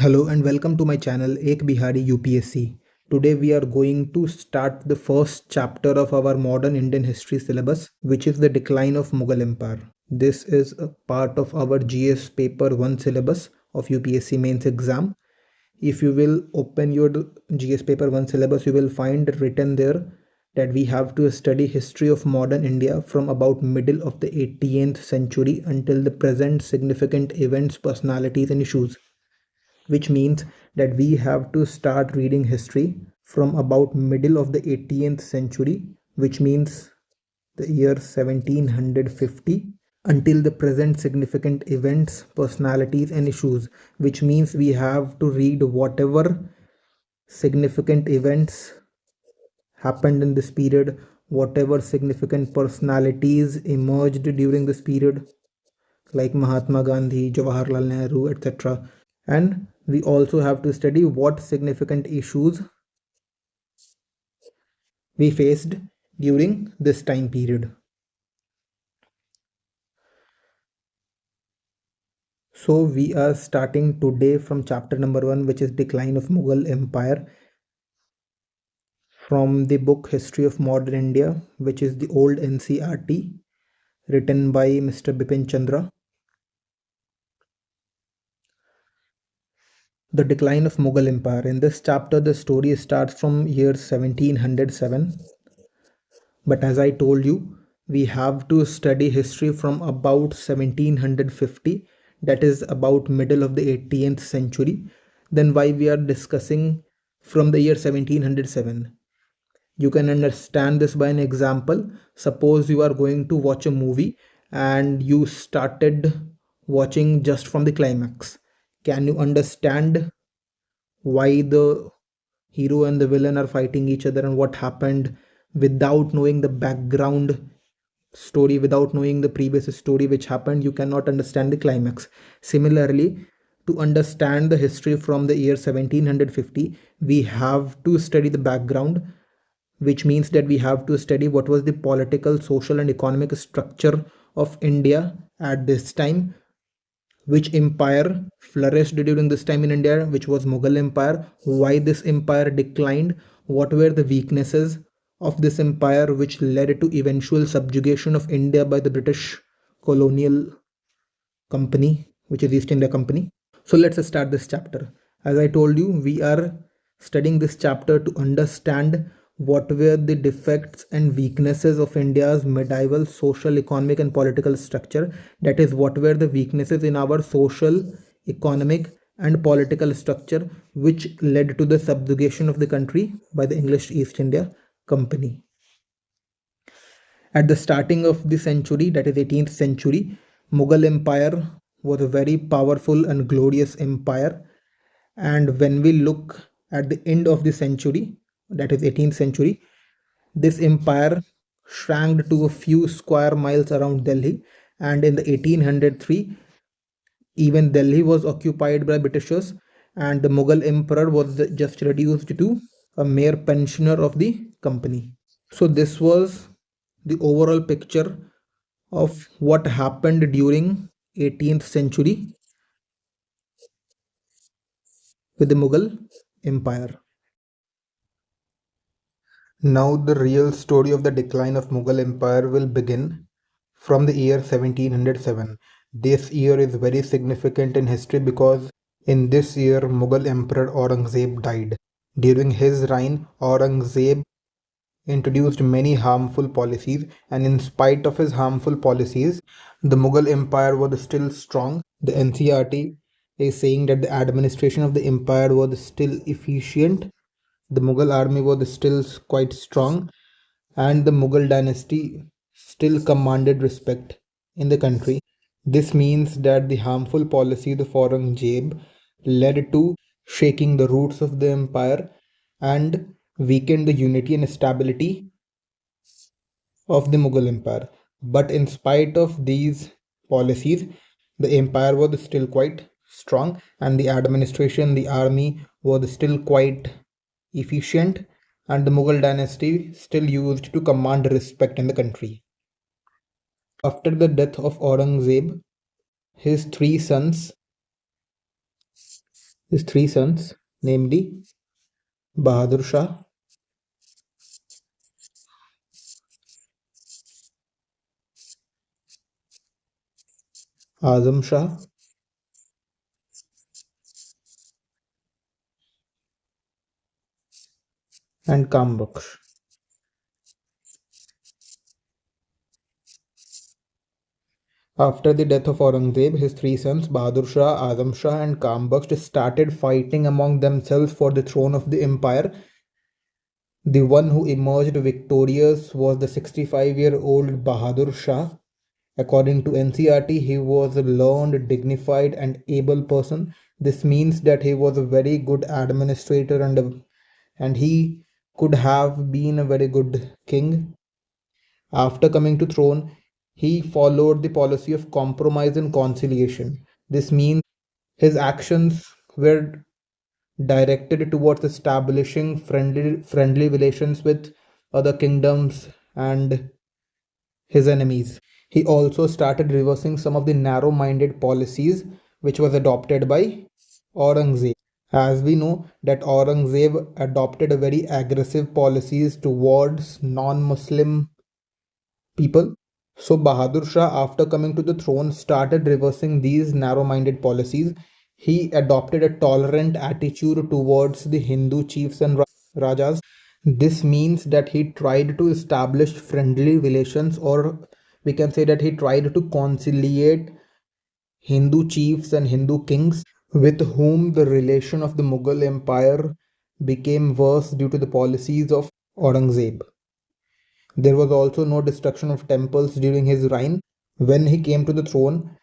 Hello and welcome to my channel Ek Bihari UPSC. Today we are going to start the first chapter of our modern Indian history syllabus, which is the decline of Mughal Empire. This is a part of our GS paper 1 syllabus of UPSC mains exam. If you will open your GS paper 1 syllabus, you will find written there that we have to study history of modern India from about middle of the 18th century until the present, significant events, personalities and issues, which means that we have to start reading history from about middle of the 18th century, which means the year 1750, until the present, significant events, personalities and issues, which means we have to read whatever significant events happened in this period, whatever significant personalities emerged during this period, like Mahatma Gandhi, Jawaharlal Nehru, etc. And we also have to study what significant issues we faced during this time period. So we are starting today from chapter number 1, which is Decline of Mughal Empire, from the book History of Modern India, which is the old NCRT, written by Mr. Bipin Chandra. The decline of Mughal Empire. In this chapter, the story starts from year 1707. But as I told you, we have to study history from about 1750, that is about middle of the 18th century. Then why we are discussing from the year 1707? You can understand this by an example. Suppose you are going to watch a movie and you started watching just from the climax. Can you understand why the hero and the villain are fighting each other and what happened without knowing the background story, without knowing the previous story which happened? You cannot understand the climax. Similarly, to understand the history from the year 1750, we have to study the background, which means that we have to study what was the political, social and economic structure of India at this time, which empire flourished during this time in India, which was Mughal Empire, why this empire declined, what were the weaknesses of this empire which led to eventual subjugation of India by the British colonial company, which is East India Company. So let's start this chapter. As I told you, we are studying this chapter to understand what were the defects and weaknesses of India's medieval social, economic and political structure. That is, what were the weaknesses in our social, economic and political structure which led to the subjugation of the country by the English East India Company. At the starting of the century, that is 18th century, Mughal Empire was a very powerful and glorious empire. And when we look at the end of the century, that is 18th century, this empire shrank to a few square miles around Delhi. And in the 1803, even Delhi was occupied by Britishers, and the Mughal emperor was just reduced to a mere pensioner of the company. So this was the overall picture of what happened during 18th century with the Mughal Empire. Now the real story of the decline of Mughal Empire will begin from the year 1707. This year is very significant in history because in this year Mughal Emperor Aurangzeb died. During his reign, Aurangzeb introduced many harmful policies, and in spite of his harmful policies, the Mughal Empire was still strong. The NCRT is saying that the administration of the empire was still efficient, the Mughal army was still quite strong, and the Mughal dynasty still commanded respect in the country. This means that the harmful policies of Aurangzeb led to shaking the roots of the empire and weakened the unity and stability of the Mughal Empire. But in spite of these policies, the empire was still quite strong, and the administration, the army was still quite efficient, and the Mughal dynasty still used to command respect in the country. After the death of Aurangzeb, his three sons his three sons, namely Bahadur Shah, Azam Shah, and Kambakhsh. After the death of Aurangzeb, his three sons Bahadur Shah, Azam Shah, and Kambakhsh started fighting among themselves for the throne of the empire. The one who emerged victorious was the 65-year-old Bahadur Shah. According to NCRT, he was a learned, dignified, and able person. This means that he was a very good administrator and he could have been a very good king. After coming to throne, he followed the policy of compromise and conciliation. This means his actions were directed towards establishing friendly relations with other kingdoms and his enemies. He also started reversing some of the narrow-minded policies which was adopted by Aurangzeb. As we know that Aurangzeb adopted a very aggressive policies towards non-Muslim people. So Bahadur Shah, after coming to the throne, started reversing these narrow-minded policies. He adopted a tolerant attitude towards the Hindu chiefs and Rajas. This means that he tried to establish friendly relations, or we can say that he tried to conciliate Hindu chiefs and Hindu kings with whom the relation of the Mughal Empire became worse due to the policies of Aurangzeb. There was also no destruction of temples during his reign. When he came to the throne,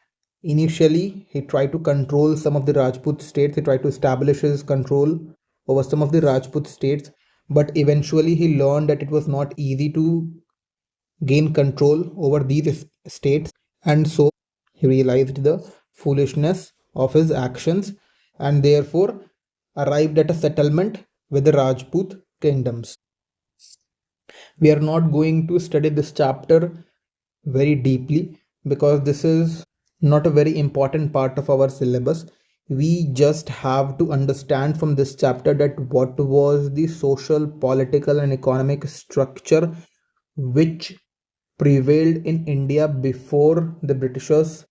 initially he tried to control some of the Rajput states, he tried to establish his control over some of the Rajput states, but eventually he learned that it was not easy to gain control over these states, and so he realized the foolishness of his actions and therefore arrived at a settlement with the Rajput kingdoms. We are not going to study this chapter very deeply because this is not a very important part of our syllabus. We just have to understand from this chapter that what was the social, political, and economic structure which prevailed in India before the Britishers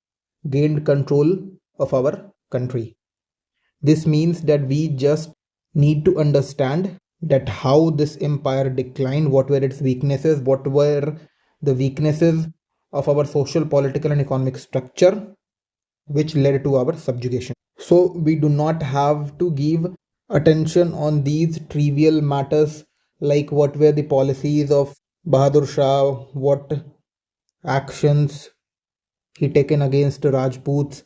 gained control of our country. This means that we just need to understand that how this empire declined, what were its weaknesses, what were the weaknesses of our social, political, and economic structure, which led to our subjugation. So we do not have to give attention on these trivial matters like what were the policies of Bahadur Shah, what actions he taken against Rajputs,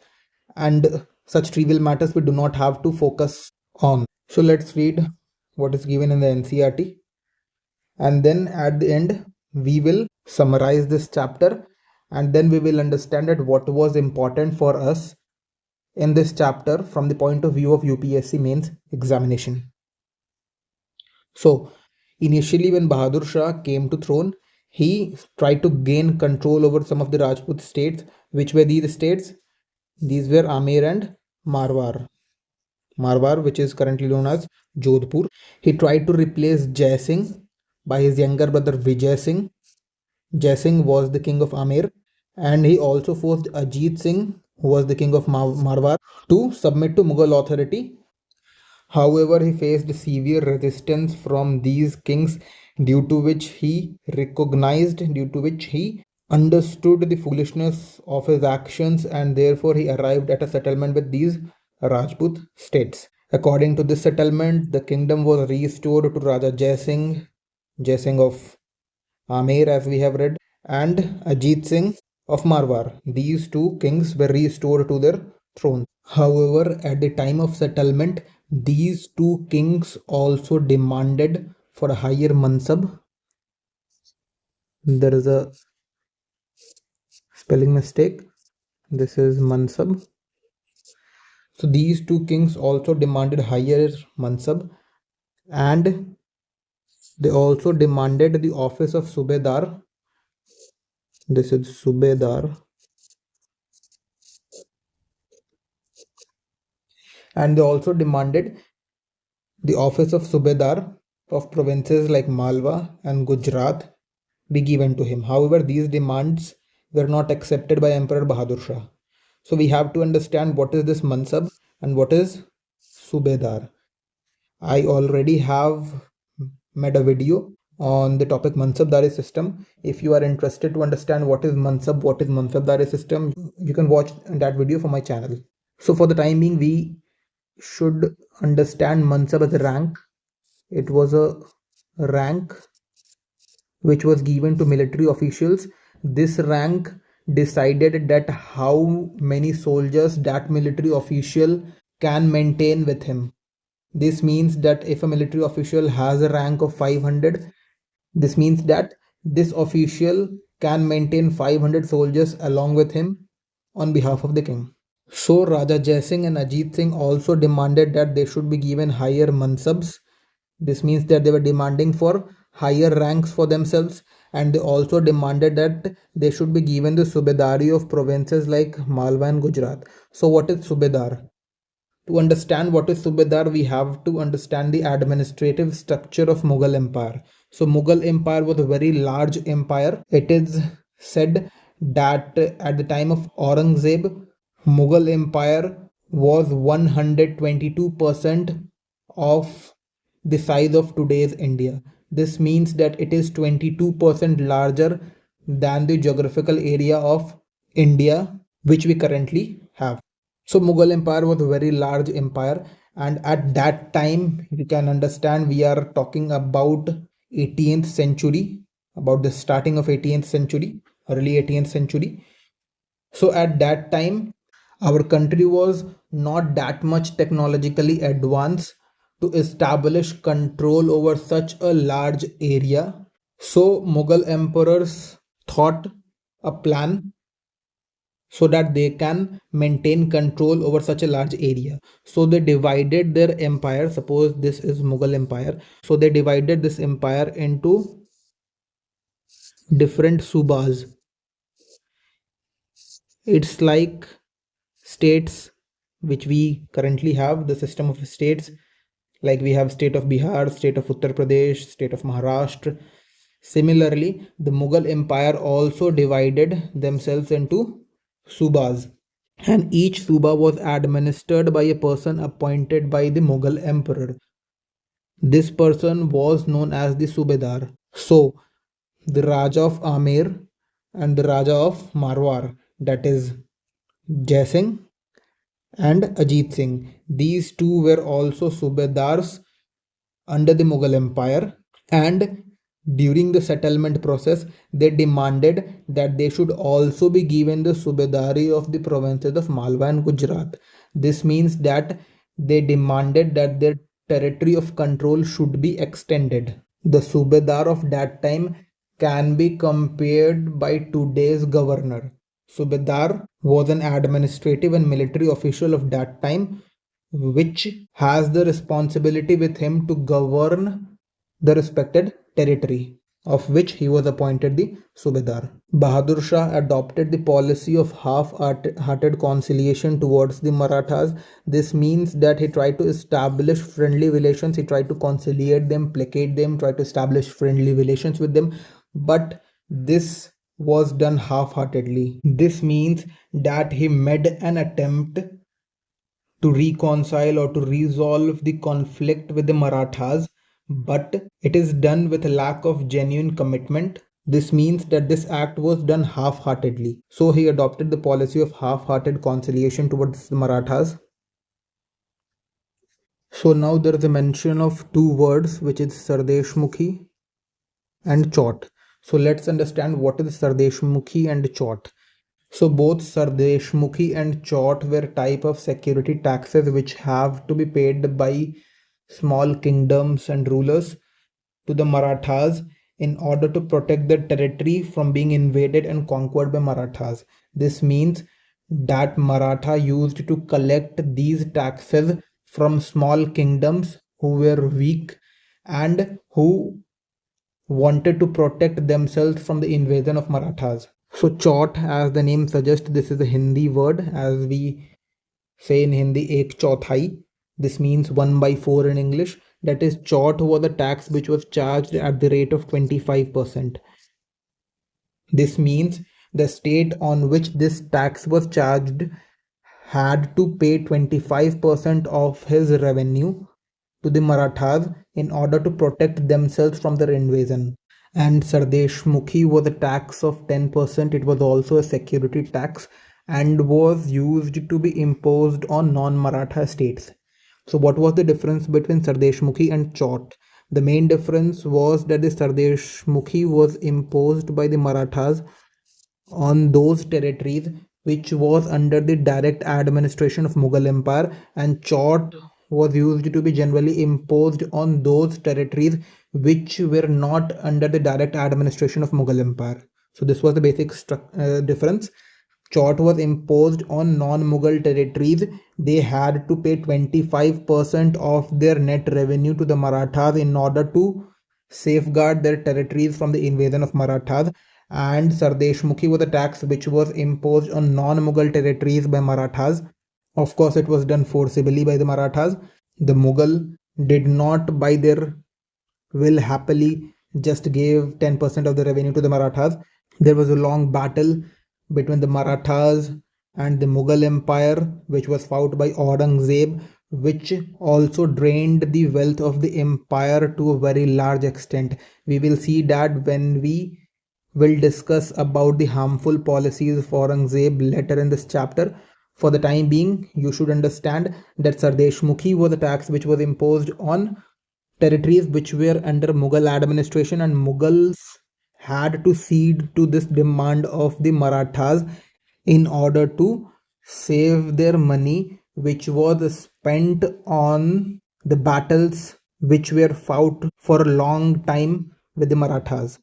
and such trivial matters we do not have to focus on. So let's read what is given in the NCRT, and then at the end we will summarize this chapter, and then we will understand that what was important for us in this chapter from the point of view of UPSC mains examination. So initially when Bahadur Shah came to throne, he tried to gain control over some of the Rajput states. Which were these states? These were Amer and Marwar. Marwar, which is currently known as Jodhpur. He tried to replace Jai Singh by his younger brother Vijay Singh. Jai Singh was the king of Amer, and he also forced Ajit Singh, who was the king of Marwar, to submit to Mughal authority. However, he faced severe resistance from these kings, due to which he understood the foolishness of his actions, and therefore he arrived at a settlement with these Rajput states. According to this settlement, the kingdom was restored to Raja Jai Singh of Amer, as we have read, and Ajit Singh of Marwar. These two kings were restored to their throne. However, at the time of settlement, these two kings also demanded for a higher mansab. There is a spelling mistake. This is mansab. So these two kings also demanded higher mansab, and they also demanded the office of Subedar. This is Subedar. And they also demanded the office of Subedar of provinces like Malwa and Gujarat be given to him. However, these demands were not accepted by Emperor Bahadur Shah. So we have to understand what is this Mansab and what is Subedar. I already have made a video on the topic Mansabdari system. If you are interested to understand what is Mansab, what is Mansabdari system, you can watch that video from my channel. So for the time being, we should understand Mansab as a rank. It was a rank which was given to military officials. This rank decided that how many soldiers that military official can maintain with him. This means that if a military official has a rank of 500, this means that this official can maintain 500 soldiers along with him on behalf of the king. So Raja Jai Singh and Ajit Singh also demanded that they should be given higher mansabs. This means that they were demanding for higher ranks for themselves, and they also demanded that they should be given the Subedari of provinces like Malwa and Gujarat. So what is Subedar? To understand what is Subedar, we have to understand the administrative structure of Mughal Empire. So Mughal Empire was a very large empire. It is said that at the time of Aurangzeb, Mughal Empire was 122% of the size of today's India. This means that it is 22% larger than the geographical area of India which we currently have. So Mughal Empire was a very large empire, and at that time you can understand we are talking about 18th century, about the starting of 18th century, early 18th century. So at that time our country was not that much technologically advanced to establish control over such a large area. So Mughal emperors thought a plan so that they can maintain control over such a large area. So they divided their empire. Suppose this is Mughal Empire. So they divided this empire into different subas. It's like states which we currently have, the system of states. Like we have state of Bihar, state of Uttar Pradesh, state of Maharashtra. Similarly, the Mughal Empire also divided themselves into subas, and each suba was administered by a person appointed by the Mughal emperor. This person was known as the Subedar. So, the Raja of Amer and the Raja of Marwar, that is Jai Singh and Ajit Singh, these two were also Subedars under the Mughal Empire, and during the settlement process they demanded that they should also be given the Subedari of the provinces of Malwa and Gujarat. This means that they demanded that their territory of control should be extended. The Subedar of that time can be compared by today's governor. Subedar was an administrative and military official of that time which has the responsibility with him to govern the respected territory of which he was appointed the Subedar. Bahadur Shah adopted the policy of half-hearted conciliation towards the Marathas. This means that he tried to establish friendly relations, he tried to conciliate them, placate them, try to establish friendly relations with them, but this was done half-heartedly. This means that he made an attempt to reconcile or to resolve the conflict with the Marathas, but it is done with a lack of genuine commitment. This means that this act was done half-heartedly. So he adopted the policy of half-hearted conciliation towards the Marathas. So now there is a mention of two words, which is Sardeshmukhi and Chot. So let's understand what is Sardeshmukhi and Chot. So both Sardeshmukhi and Chot were type of security taxes which have to be paid by small kingdoms and rulers to the Marathas in order to protect their territory from being invaded and conquered by Marathas. This means that Maratha used to collect these taxes from small kingdoms who were weak and who wanted to protect themselves from the invasion of Marathas. So Chot, as the name suggests, this is a Hindi word, as we say in Hindi ek chauthai. This means 1 by 4 in English. That is, chaut was the tax which was charged at the rate of 25%. This means the state on which this tax was charged had to pay 25% of his revenue to the Marathas in order to protect themselves from their invasion. And Sardeshmukhi was a tax of 10%. It was also a security tax and was used to be imposed on non-Maratha states. So what was the difference between Sardeshmukhi and Chaut? The main difference was that the Sardeshmukhi was imposed by the Marathas on those territories which was under the direct administration of Mughal Empire, and Chaut was used to be generally imposed on those territories which were not under the direct administration of Mughal Empire. So this was the basic difference. Chaut was imposed on non-Mughal territories. They had to pay 25% of their net revenue to the Marathas in order to safeguard their territories from the invasion of Marathas. And Sardeshmukhi was a tax which was imposed on non-Mughal territories by Marathas. Of course, it was done forcibly by the Marathas. The Mughal did not, by their will, happily just gave 10% of the revenue to the Marathas. There was a long battle between the Marathas and the Mughal Empire, which was fought by Aurangzeb, which also drained the wealth of the empire to a very large extent. We will see that when we will discuss about the harmful policies of Aurangzeb later in this chapter. For the time being, you should understand that Sardeshmukhi was a tax which was imposed on territories which were under Mughal administration, and Mughals had to cede to this demand of the Marathas in order to save their money, which was spent on the battles which were fought for a long time with the Marathas.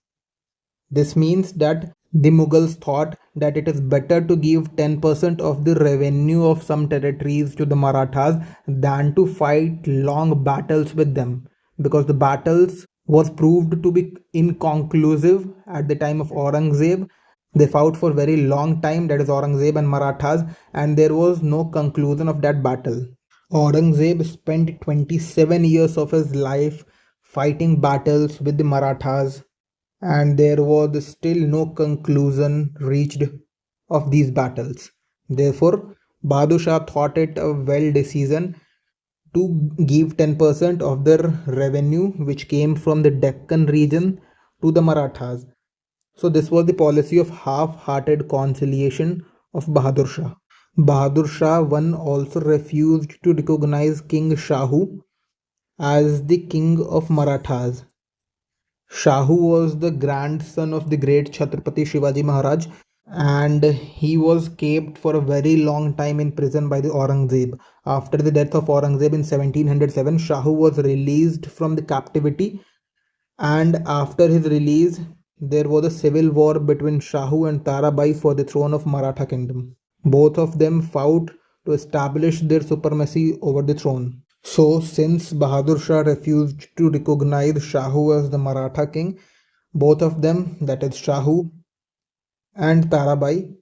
This means that the Mughals thought that it is better to give 10% of the revenue of some territories to the Marathas than to fight long battles with them, because the battles was proved to be inconclusive at the time of Aurangzeb. They fought for a very long time, that is Aurangzeb and Marathas, and there was no conclusion of that battle. Aurangzeb spent 27 years of his life fighting battles with the Marathas, and there was still no conclusion reached of these battles. Therefore, Bahadur Shah thought it a well decision to give 10% of their revenue which came from the Deccan region to the Marathas. So this was the policy of half-hearted conciliation of Bahadur Shah. Bahadur Shah I also refused to recognize King Shahu as the king of Marathas. Shahu was the grandson of the great Chhatrapati Shivaji Maharaj, and he was kept for a very long time in prison by the Aurangzeb. After the death of Aurangzeb in 1707, Shahu was released from the captivity, and after his release, there was a civil war between Shahu and Tarabai for the throne of Maratha kingdom. Both of them fought to establish their supremacy over the throne. So, since Bahadur Shah refused to recognize Shahu as the Maratha king, both of them, that is Shahu and Tarabai,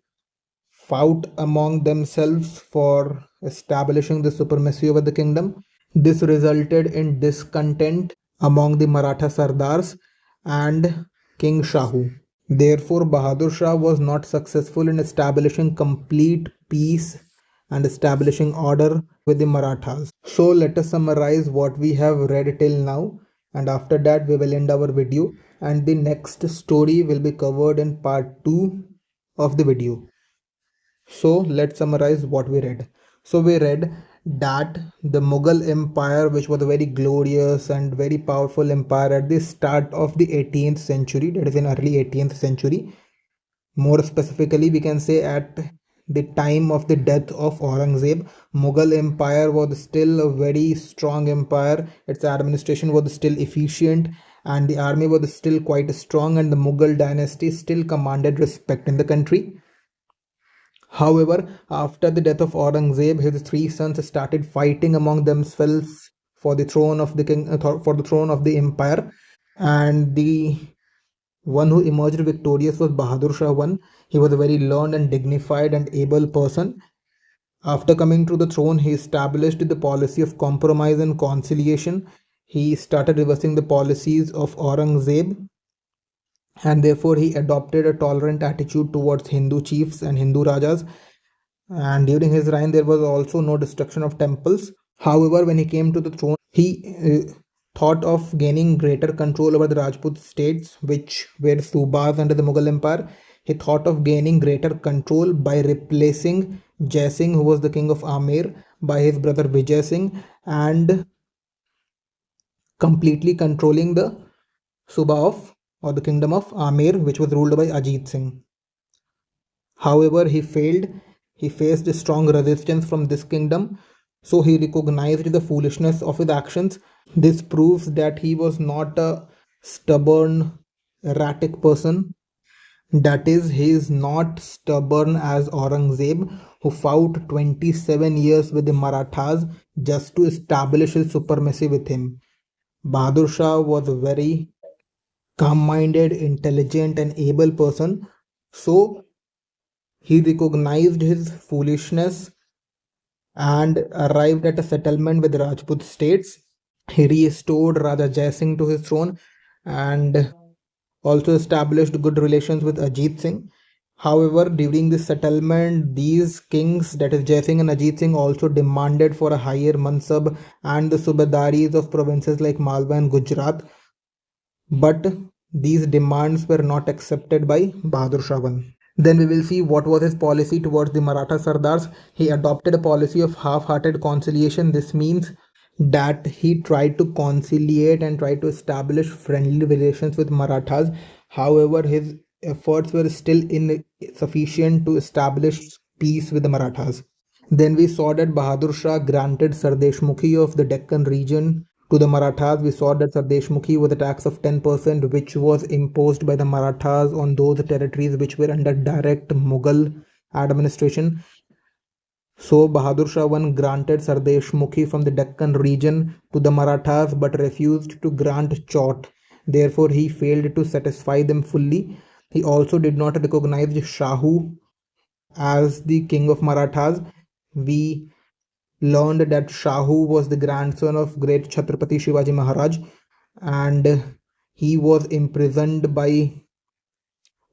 fought among themselves for establishing the supremacy over the kingdom. This resulted in discontent among the Maratha Sardars and King Shahu. Therefore, Bahadur Shah was not successful in establishing complete peace and establishing order with the Marathas. So, let us summarize what we have read till now, and after that, we will end our video. And the next story will be covered in part 2 of the video. So let's summarize what we read. So we read that the Mughal Empire, which was a very glorious and very powerful empire at the start of the 18th century, that is in early 18th century, more specifically we can say at the time of the death of Aurangzeb, Mughal Empire was still a very strong empire. Its administration was still efficient, and the army was still quite strong, and the Mughal dynasty still commanded respect in the country. However, after the death of Aurangzeb, his three sons started fighting among themselves for the throne of the king, for the throne of the empire, and the one who emerged victorious was Bahadur Shah I. He was a very learned and dignified and able person. After coming to the throne, he established the policy of compromise and conciliation. He started reversing the policies of Aurangzeb, and therefore he adopted a tolerant attitude towards Hindu chiefs and Hindu rajas. And during his reign, there was also no destruction of temples. However, when he came to the throne, he thought of gaining greater control over the Rajput states, which were Subas under the Mughal Empire. He thought of gaining greater control by replacing Jai Singh, who was the king of Amer, by his brother Vijay Singh, and completely controlling the Suba of or the kingdom of Amer, which was ruled by Ajit Singh. However, he failed. He faced strong resistance from this kingdom, so he recognized the foolishness of his actions. This proves that he was not a stubborn, erratic person. That is, he is not stubborn as Aurangzeb, who fought 27 years with the Marathas just to establish his supremacy with him. Bahadur Shah was a very calm minded, intelligent, and able person, so he recognized his foolishness and arrived at a settlement with Rajput states. He restored Raja Jai Singh to his throne and also established good relations with Ajit Singh. However, during this settlement, these kings, that is Jai Singh and Ajit Singh, also demanded for a higher mansab and the subadaris of provinces like Malwa and Gujarat. But these demands were not accepted by Bahadur Shah I. Then we will see what was his policy towards the Maratha Sardars. He adopted a policy of half-hearted conciliation. This means that he tried to conciliate and tried to establish friendly relations with Marathas. However, his efforts were still insufficient to establish peace with the Marathas. Then we saw that Bahadur Shah granted Sardeshmukhi of the Deccan region to the Marathas. We saw that Sardeshmukhi was a tax of 10%, which was imposed by the Marathas on those territories which were under direct Mughal administration. So Bahadur Shah I granted Sardeshmukhi from the Deccan region to the Marathas but refused to grant Chaut. Therefore, he failed to satisfy them fully. He also did not recognize Shahu as the king of Marathas. We learned that Shahu was the grandson of great Chhatrapati Shivaji Maharaj, and he was imprisoned by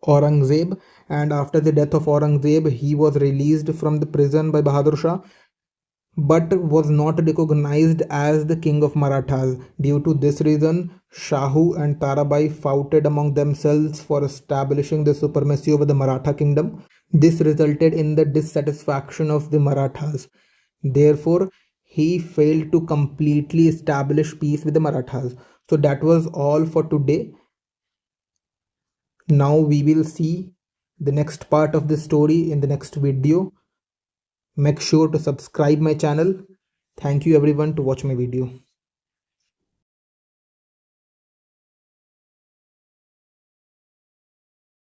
Aurangzeb, and after the death of Aurangzeb he was released from the prison by Bahadur Shah but was not recognized as the king of Marathas. Due to this reason, Shahu and Tarabai fought among themselves for establishing the supremacy over the Maratha kingdom. This resulted in the dissatisfaction of the Marathas. Therefore, he failed to completely establish peace with the Marathas. So that was all for today. Now we will see the next part of the story in the next video. Make sure to subscribe my channel. Thank you everyone to watch my video.